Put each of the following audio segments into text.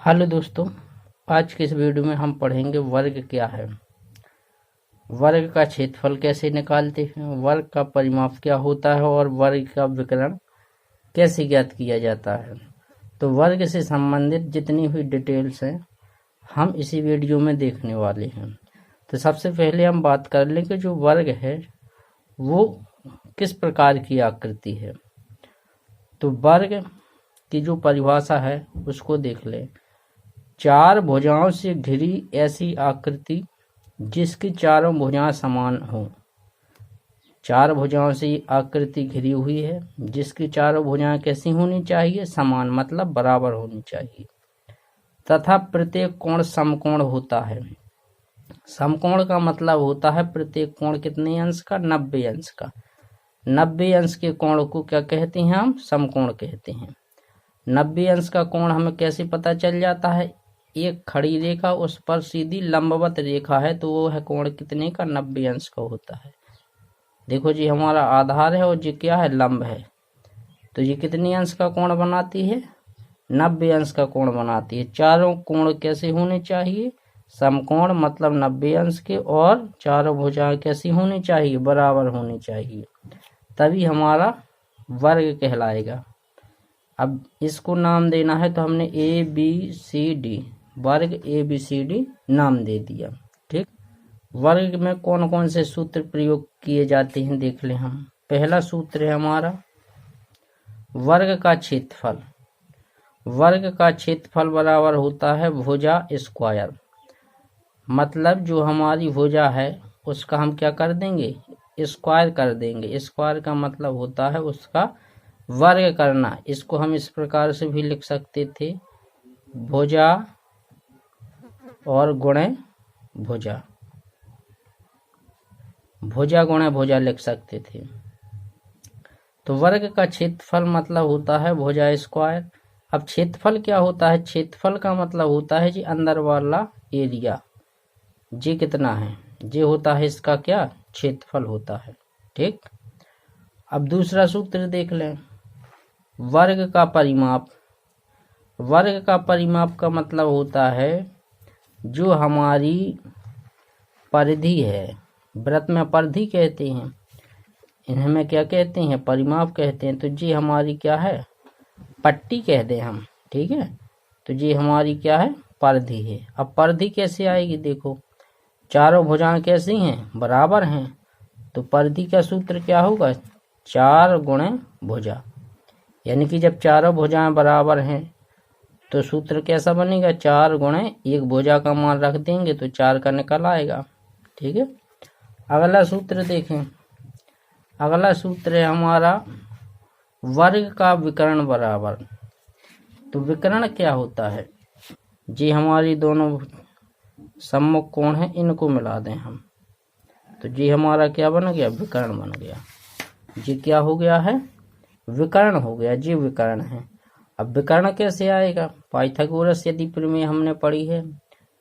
Hello दोस्तों, आज के इस वीडियो में हम पढ़ेंगे वर्ग क्या है, वर्ग का क्षेत्रफल कैसे निकालते हैं, वर्ग का परिमाप क्या होता है और वर्ग का विकर्ण कैसे ज्ञात किया जाता है। तो वर्ग से संबंधित जितनी हुई डिटेल्स हैं हम इसी वीडियो में देखने वाले हैं। तो सबसे पहले हम बात कर लें कि जो वर्ग है वो किस प्रकार की आकृति है। तो वर्ग की जो परिभाषा है उसको देख लें। चार भुजाओं से घिरी ऐसी आकृति जिसकी चारों भुजाएं समान हों। चार भुजाओं से आकृति घिरी हुई है जिसकी चारों भुजाएं कैसी होनी चाहिए, समान, मतलब बराबर होनी चाहिए। तथा प्रत्येक कोण समकोण होता है। समकोण का मतलब होता है प्रत्येक कोण कितने अंश का, 90 अंश का। 90 अंश के कोण को क्या कहते हैं, हम समकोण कहते हैं। 90 अंश का कोण हमें कैसे पता चल जाता है, एक खड़ी रेखा उस पर सीधी लंबवत रेखा है तो वो है कोण कितने का, 90 अंश का होता है। देखो जी, हमारा आधार है और ये क्या है, लंब है, तो ये कितने अंश का कोण बनाती है, 90 अंश का कोण बनाती है। चारों कोण कैसे होने चाहिए, समकोण, मतलब 90 अंश के, और चारों भुजाएं कैसी होनी चाहिए, बराबर होनी चाहिए, तभी हमारा वर्ग कहलाएगा। अब इसको नाम देना है तो हमने ABCD, वर्ग ABCD नाम दे दिया। ठीक, वर्ग में कौन कौन से सूत्र प्रयोग किए जाते हैं देख लें हम। पहला सूत्र है हमारा वर्ग का क्षेत्रफल। वर्ग का क्षेत्रफल बराबर होता है भुजा स्क्वायर, मतलब जो हमारी भुजा है उसका हम क्या कर देंगे, स्क्वायर कर देंगे। स्क्वायर का मतलब होता है उसका वर्ग करना। इसको हम इस प्रकार से भी लिख सकते थे, भुजा और गुणे भुजा, भुजा गुणे भुजा लिख सकते थे। तो वर्ग का क्षेत्रफल मतलब होता है भुजा स्क्वायर। अब क्षेत्रफल क्या होता है, क्षेत्रफल का मतलब होता है जी अंदर वाला एरिया, जी कितना है, जी होता है इसका क्या, क्षेत्रफल होता है। ठीक, अब दूसरा सूत्र देख लें, वर्ग का परिमाप। वर्ग का परिमाप का मतलब होता है जो हमारी परिधि है, वृत्त में परिधि कहते हैं, इन्हें क्या कहते हैं, परिमाप कहते हैं। तो जी हमारी क्या है, पट्टी कह दें हम, ठीक है। तो जी हमारी क्या है, परिधि है। अब परिधि कैसे आएगी, देखो चारों भुजाएं कैसी हैं, बराबर हैं, तो परिधि का सूत्र क्या होगा, 4 गुणे भुजा, यानी कि जब चारों भुजाएं बराबर हैं तो सूत्र कैसा बनेगा, 4 गुणे एक भुजा का मान रख देंगे तो 4 का निकल आएगा। ठीक है, अगला सूत्र देखें। अगला सूत्र है हमारा वर्ग का विकर्ण बराबर। तो विकर्ण क्या होता है जी, हमारी दोनों सम्मुख कोण है इनको मिला दें हम, तो जी हमारा क्या बन गया, विकर्ण बन गया। जी क्या हो गया है, विकर्ण हो गया, जी विकर्ण है। अब विकर्ण कैसे आएगा, पाइथागोरस यदि प्रमेय हमने पढ़ी है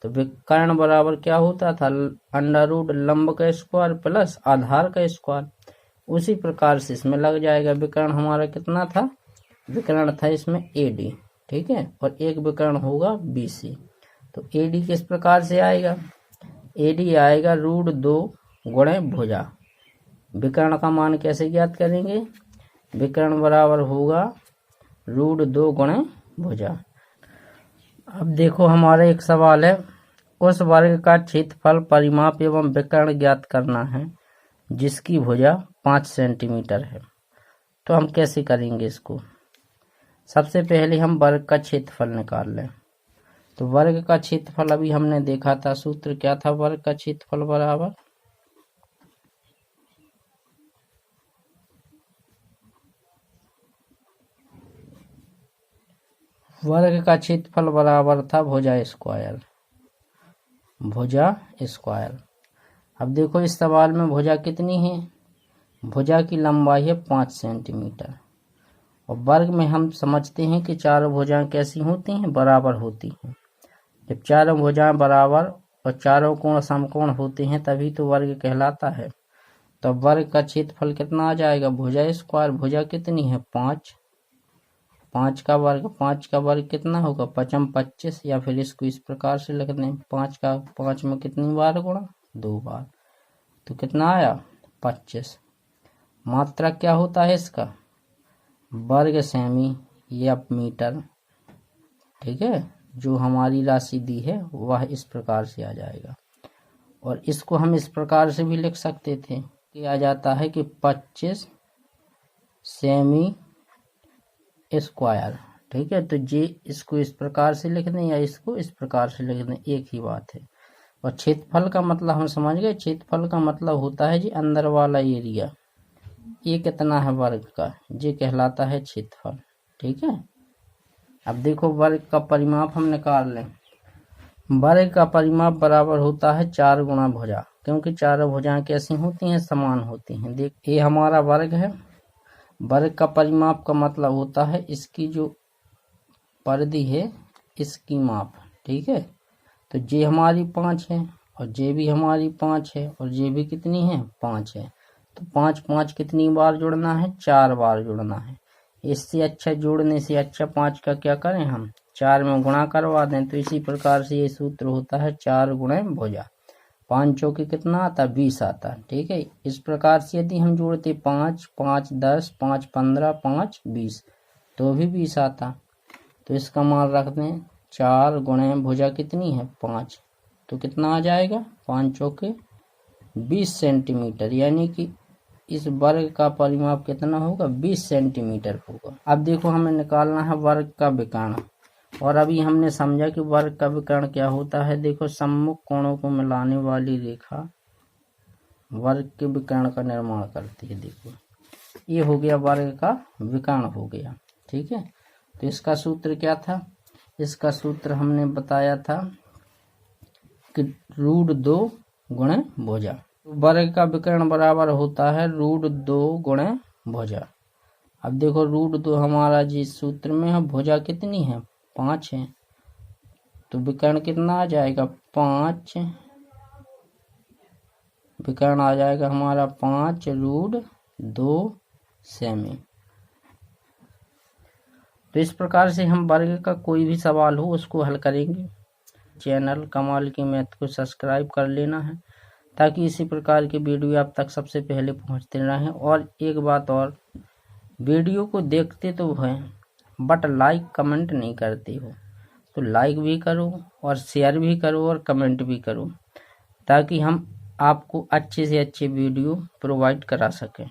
तो विकर्ण बराबर क्या होता था, अंडर लंब का स्क्वायर प्लस आधार का स्क्वायर। उसी प्रकार से इसमें लग जाएगा। विकर्ण हमारा कितना था, विकर्ण था इसमें AD, ठीक है, और एक विकर्ण होगा BC। तो AD किस प्रकार से आएगा, AD आएगा √2 गुणे भुजा। विकर्ण का मान कैसे ज्ञात करेंगे, विकर्ण बराबर होगा √2 गुणे भुजा। अब देखो हमारा एक सवाल है, उस वर्ग का क्षेत्रफल, परिमाप एवं विकर्ण ज्ञात करना है जिसकी भुजा 5 सेंटीमीटर है। तो हम कैसे करेंगे इसको, सबसे पहले हम वर्ग का क्षेत्रफल निकाल लें। तो वर्ग का क्षेत्रफल अभी हमने देखा था, सूत्र क्या था, वर्ग का क्षेत्रफल बराबर वर्ग का क्षेत्रफल बराबर था भुजा स्क्वायर, भुजा स्क्वायर। अब देखो इस सवाल में भुजा कितनी है, भुजा की लंबाई है 5 सेंटीमीटर, और वर्ग में हम समझते हैं कि चारों भुजाएं कैसी होती हैं, बराबर होती हैं। जब चारों भुजाएं बराबर और चारों कोण समकोण होते हैं तभी तो वर्ग कहलाता है। तो वर्ग का क्षेत्रफल कितना आ जाएगा, भुजा स्क्वायर, भुजा कितनी है 5, 5 का वर्ग कितना होगा, 5 25, या फिर इसको इस प्रकार से लिख दें, 5 में कितनी बार गुणा, 2 बार, तो कितना आया 25। मात्रा क्या होता है इसका, वर्ग सेमी या मीटर। ठीक है, जो हमारी राशि दी है वह इस प्रकार से आ जाएगा। और इसको हम इस प्रकार से भी लिख सकते थे कि आ जाता है कि 25 सेमी स्क्वायर। ठीक है, तो ये इसको इस प्रकार से लिख दें या इसको इस प्रकार से लिख दें, एक ही बात है। और क्षेत्रफल का मतलब हम समझ गए, क्षेत्रफल का मतलब होता है जी अंदर वाला एरिया, ये कितना है वर्ग का, ये कहलाता है क्षेत्रफल। ठीक है, अब देखो वर्ग का परिमाप हम निकाल लें। वर्ग का परिमाप बराबर होता है 4 गुणा भुजा, क्योंकि चारों भुजाएं कैसी होती हैं, समान होती हैं। देख, ये हमारा वर्ग है। वर्ग का परिमाप का मतलब होता है इसकी जो परिधि है इसकी माप। ठीक है, तो ये हमारी 5 है और ये भी हमारी 5 है और ये भी कितनी है, 5 है। तो 5 कितनी बार जुड़ना है, 4 बार जुड़ना है। इससे अच्छा, जोड़ने से अच्छा 5 का क्या करें हम, 4 में गुणा करवा दें। तो इसी प्रकार से ये सूत्र होता है 4 गुणे भुजा। 5 चौके कितना आता है, 20 आता है। ठीक है, इस प्रकार से यदि हम जोड़ते 5 5 10 5 15 5 20 तो भी 20 आता। तो इसका मान रख दें 4 गुणे भुजा कितनी है, 5, तो कितना आ जाएगा, 5 चौके 20 सेंटीमीटर, यानी कि इस वर्ग का परिमाप कितना होगा, 20 सेंटीमीटर होगा। अब देखो हमें निकालना है वर्ग का विकर्ण, और अभी हमने समझा कि वर्ग का विकर्ण क्या होता है। देखो, सम्मुख कोणों को मिलाने वाली रेखा वर्ग के विकर्ण का निर्माण करती है। देखो, ये हो गया वर्ग का विकर्ण हो गया। ठीक है, तो इसका सूत्र क्या था, इसका सूत्र हमने बताया था कि √2 गुणे भुजा। वर्ग का विकर्ण बराबर होता है √2 गुणे भुजा। अब देखो √2 हमारा जिस सूत्र में है, भुजा कितनी है, 5 है, तो विकर्ण कितना आ जाएगा, 5, विकर्ण आ जाएगा हमारा 5 √2 सेमी। तो इस प्रकार से हम वर्ग का कोई भी सवाल हो उसको हल करेंगे। चैनल कमाल की मैथ को सब्सक्राइब कर लेना है, ताकि इसी प्रकार के वीडियो आप तक सबसे पहले पहुंचते रहें। और एक बात और, वीडियो को देखते तो हैं बट लाइक कमेंट नहीं करते हो, तो लाइक भी करो और शेयर भी करो और कमेंट भी करो, ताकि हम आपको अच्छे से अच्छे वीडियो प्रोवाइड करा सकें।